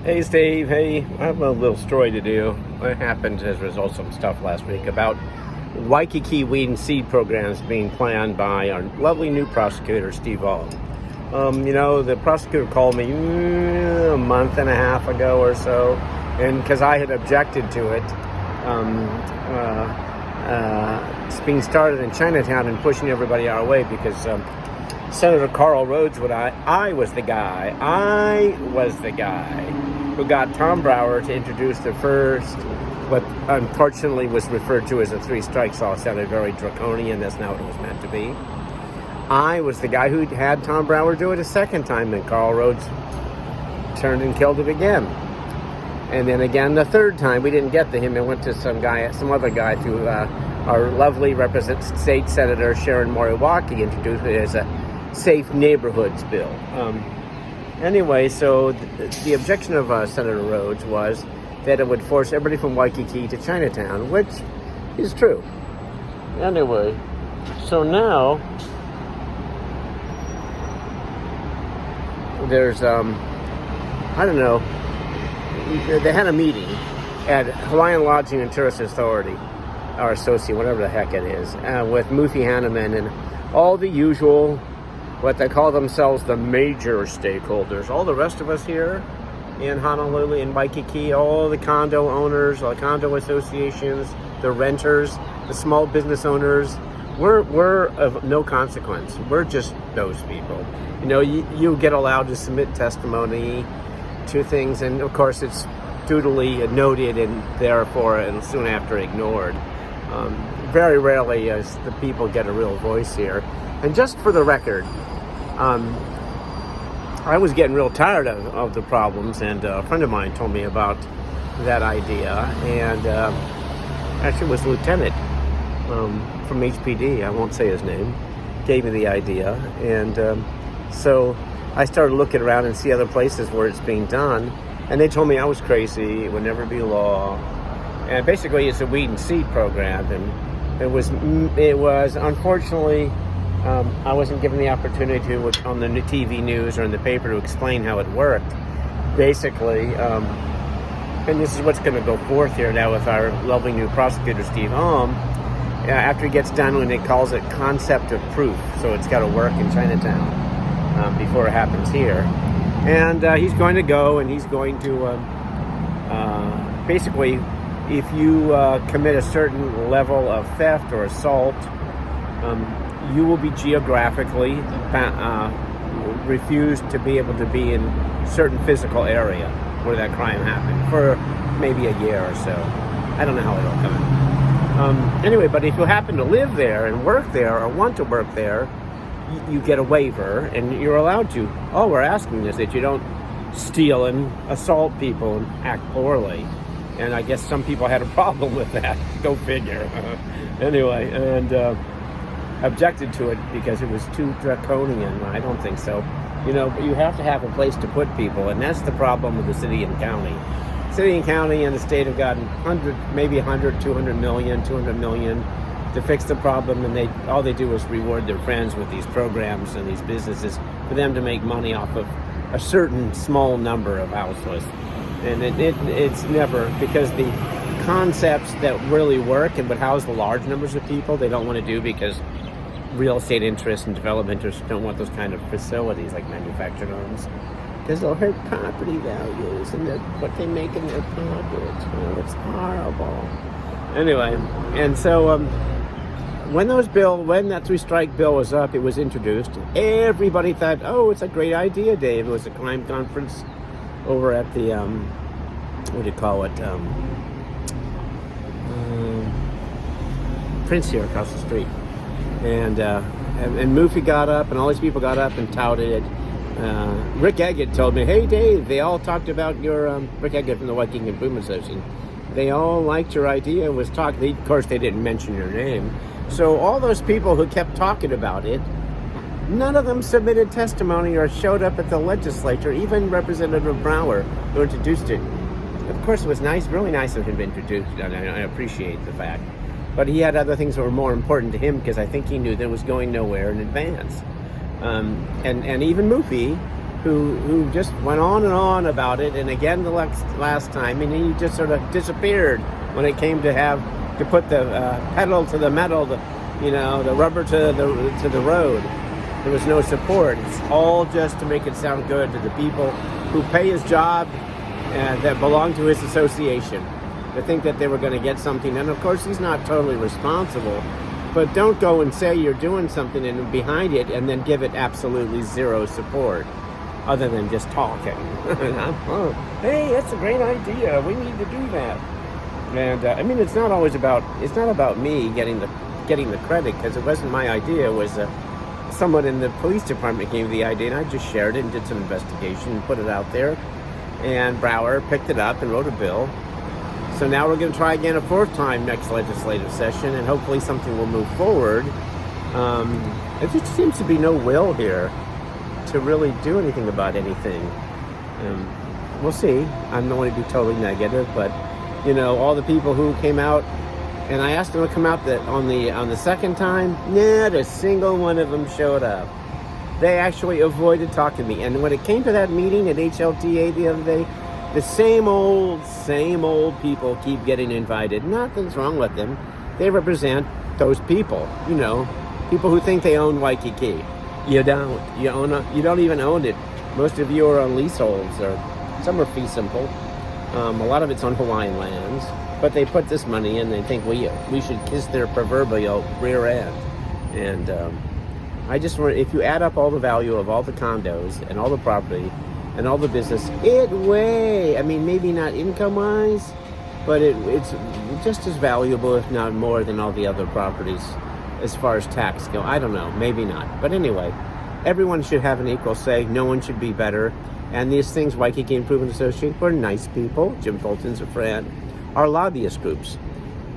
Hey Steve, hey, I have a little story to do. What happened as a result of some stuff last week about Waikiki weed and seed programs being planned by our lovely new prosecutor, Steve Hall. The prosecutor called me a month and a half ago or so, and because I had objected to it, it's being started in Chinatown and pushing everybody our way because Senator Carl Rhodes, I was the guy who got Tom Brower to introduce the first, what unfortunately was referred to as a three strikes law. It sounded very draconian. That's not what it was meant to be. I was the guy who had Tom Brower do it a second time, and Carl Rhodes turned and killed it again. And then again the third time, we didn't get to him. It went to some other guy through our lovely state senator Sharon Moriwaki, introduced it as a safe neighborhoods bill. Anyway, so the objection of Senator Rhodes was that it would force everybody from Waikiki to Chinatown, which is true. Anyway, so now there's, they had a meeting at Hawaiian Lodging and Tourist Authority, or Associate, whatever the heck it is, with Mufi Hanneman and all the usual, what they call themselves, the major stakeholders. All the rest of us here in Honolulu, in Waikiki, all the condo owners, all the condo associations, the renters, the small business owners, we're of no consequence. We're just those people. You get allowed to submit testimony to things, and of course it's dutifully noted and therefore and soon after ignored. Very rarely as the people get a real voice here. And just for the record, I was getting real tired of the problems, and a friend of mine told me about that idea, and actually it was a lieutenant from HPD, I won't say his name, gave me the idea, and so I started looking around and see other places where it's being done, and they told me I was crazy, it would never be law, and basically it's a weed and seed program, and it was unfortunately, I wasn't given the opportunity to, on the TV news or in the paper, to explain how it worked. Basically, and this is what's going to go forth here now with our lovely new prosecutor, Steve Hall, after he gets done, when it calls it concept of proof. So it's got to work in Chinatown before it happens here. And he's going to go and he's going to, basically, if you commit a certain level of theft or assault, you will be geographically refused to be able to be in a certain physical area where that crime happened for maybe a year or so. I don't know how it'll come. Anyway, but if you happen to live there and work there or want to work there, you get a waiver and you're allowed to. All we're asking is that you don't steal and assault people and act poorly. And I guess some people had a problem with that. Go figure. Anyway, and objected to it because it was too draconian. I don't think so. But you have to have a place to put people, and that's the problem with the city and county. City and county and the state have gotten 200 million to fix the problem, and all they do is reward their friends with these programs and these businesses for them to make money off of a certain small number of houseless. And it's never, because the concepts that really work and would house the large numbers of people, they don't want to do because real estate interests and development interests don't want those kind of facilities like manufactured homes, because they'll hurt property values and what they make in their pockets. It's horrible. Anyway, and so when that three-strike bill was up, it was introduced. Everybody thought, oh, it's a great idea, Dave. It was a crime conference over at the Prince here across the street. And Mufi got up, and all these people got up and touted it. Rick Eggett told me, hey, Dave, they all talked about your, Rick Eggett from the Waikiki Improvement Association, they all liked your idea and was talking. Of course, they didn't mention your name. So all those people who kept talking about it, none of them submitted testimony or showed up at the legislature, even Representative Brower, who introduced it. Of course, it was nice, really nice of him to introduce it, and I appreciate the fact. But he had other things that were more important to him because I think he knew that it was going nowhere in advance. And even Mufi who just went on and on about it, and again the last time, and he just sort of disappeared when it came to put the pedal to the metal, the rubber to the road. There was no support. It's all just to make it sound good to the people who pay his job and that belong to his association, to think that they were going to get something. And of course, he's not totally responsible, but don't go and say you're doing something and behind it and then give it absolutely zero support, other than just talking. Hey, that's a great idea. We need to do that. And I mean, it's not about me getting the credit, because it wasn't my idea. It was someone in the police department gave the idea, and I just shared it and did some investigation and put it out there. And Brower picked it up and wrote a bill. So now we're going to try again a fourth time next legislative session, and hopefully something will move forward. There just seems to be no will here to really do anything about anything. We'll see. I don't want to be totally negative, but all the people who came out, and I asked them to come out on the second time, not a single one of them showed up. They actually avoided talking to me. And when it came to that meeting at HLTA the other day, the same old people keep getting invited. Nothing's wrong with them. They represent those people, people who think they own Waikiki. You don't. You don't even own it. Most of you are on leaseholds, or some are fee simple. A lot of it's on Hawaiian lands, but they put this money in. They think we should kiss their proverbial rear end. And I just want, if you add up all the value of all the condos and all the property and all the business, maybe not income-wise, but it's just as valuable, if not more, than all the other properties as far as tax go. I don't know, maybe not. But anyway, everyone should have an equal say. No one should be better. And these things, Waikiki Improvement Association, we're nice people. Jim Fulton's a friend. Our lobbyist groups.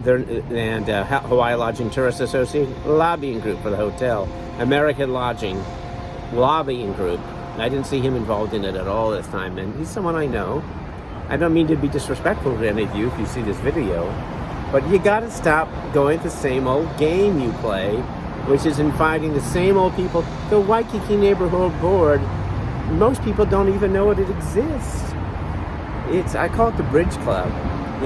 Hawaii Lodging Tourist Association, lobbying group for the hotel. American Lodging, lobbying group. I didn't see him involved in it at all this time, and he's someone I know. I don't mean to be disrespectful to any of you if you see this video, but you gotta stop going the same old game you play, which is inviting the same old people. The Waikiki Neighborhood Board, most people don't even know it exists. I call it the Bridge Club.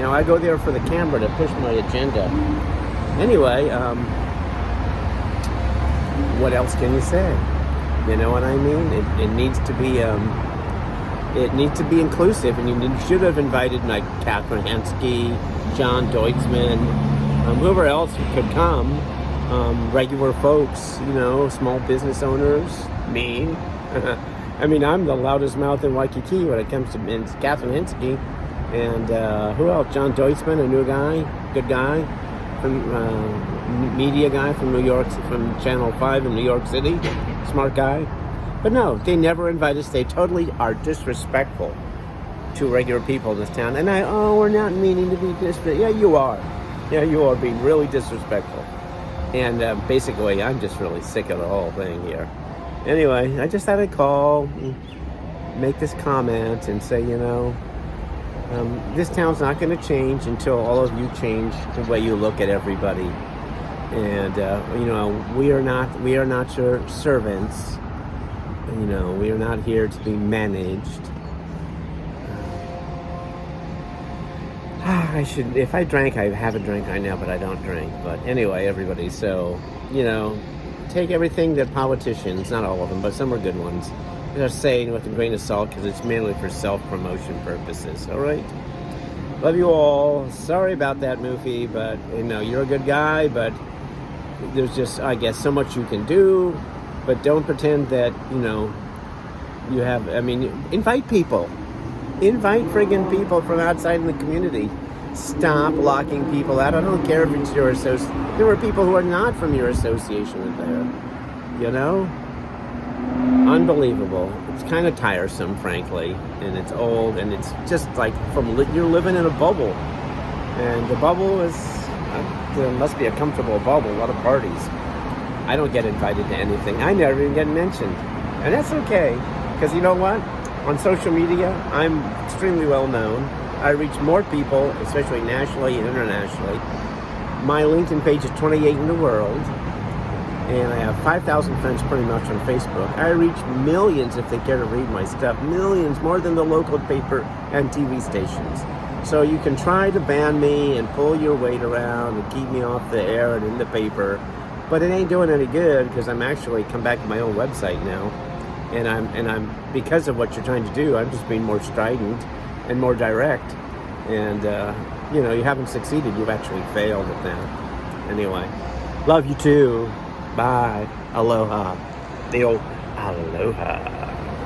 I go there for the camera to push my agenda. Anyway, what else can you say? You know what I mean? It needs to be inclusive, and you should have invited like Catherine Hensky, John Deutschman, whoever else could come, regular folks, small business owners, me. I mean, I'm the loudest mouth in Waikiki when it comes to Catherine Hensky, and who else? John Deutschman, a new guy, good guy, from media guy from New York, from Channel 5 in New York City, smart guy. But no, they never invite us. They totally are disrespectful to regular people in this town. And we're not meaning to be disrespectful. Yeah, you are. Yeah, you are being really disrespectful. And basically, I'm just really sick of the whole thing here. Anyway, I just had a call, make this comment, and say, this town's not going to change until all of you change the way you look at everybody. And we are not your servants. We are not here to be managed. If I drank, I have a drink right now, but I don't drink. But anyway, everybody, so, take everything that politicians, not all of them, but some are good ones, they're saying with a grain of salt, because it's mainly for self-promotion purposes, all right? Love you all. Sorry about that, Moofy, but, you're a good guy, but there's just, I guess, so much you can do, but don't pretend that, you have, invite people. Invite friggin' people from outside in the community. Stop locking people out. I don't care if it's your association. There were people who are not from your association there. Unbelievable. It's kind of tiresome, frankly, and it's old, and it's just like you're living in a bubble, and the bubble is there must be a comfortable bubble. A lot of parties. I don't get invited to anything. I never even get mentioned, and that's okay, because you know what? On social media, I'm extremely well known. I reach more people, especially nationally and internationally. My LinkedIn page is 28 in the world. and I have 5,000 friends pretty much on Facebook. I reach millions if they care to read my stuff. Millions, more than the local paper and TV stations. So you can try to ban me and pull your weight around and keep me off the air and in the paper, but it ain't doing any good because I'm actually come back to my own website now, and I'm because of what you're trying to do, I'm just being more strident and more direct, and you haven't succeeded. You've actually failed at that. Anyway, love you too. Bye. Aloha. The old aloha.